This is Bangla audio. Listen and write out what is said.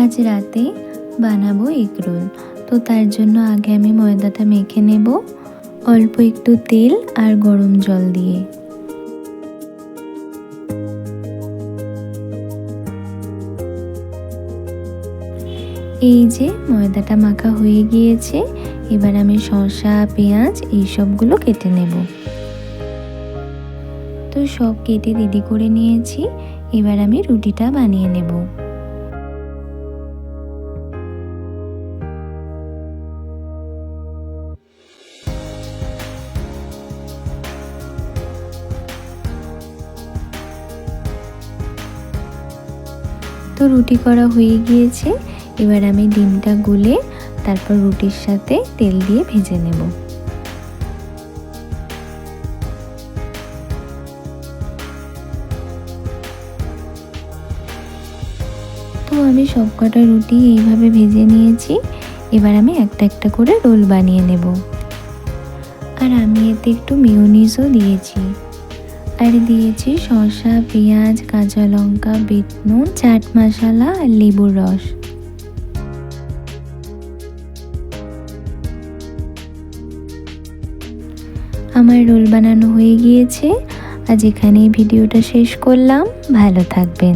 আজ রাতে বানাবো এগ রোল। তো তার জন্য আগে আমি ময়দাটা মেখে নেব অল্প একটু তেল আর গরম জল দিয়ে। এই যে ময়দাটা মাখা হয়ে গিয়েছে, এবার আমি শসা পেঁয়াজ এই সবগুলো কেটে নেব। তো সব কেটে রেডি করে নিয়েছি, এবার আমি রুটিটা বানিয়ে নেব। তো রুটি করা হয়ে গিয়েছে, এবার আমি ডিমটা গুলে তারপর রুটির সাথে তেল দিয়ে ভেজে নেব। তো আমি সবকটা রুটি এইভাবে ভেজে নিয়েছি, এবার আমি একটা একটা করে রোল বানিয়ে নেব। আর আমি এতে একটু মেয়োনিজও দিয়েছি, আর দিয়েছি শসা পেঁয়াজ কাঁচা লঙ্কা বিট নুন চাট মশলা আর লেবুর রস। আমার রোল বানানো হয়ে গিয়েছে। আজ এখানেই ভিডিওটা শেষ করলাম। ভালো থাকবেন।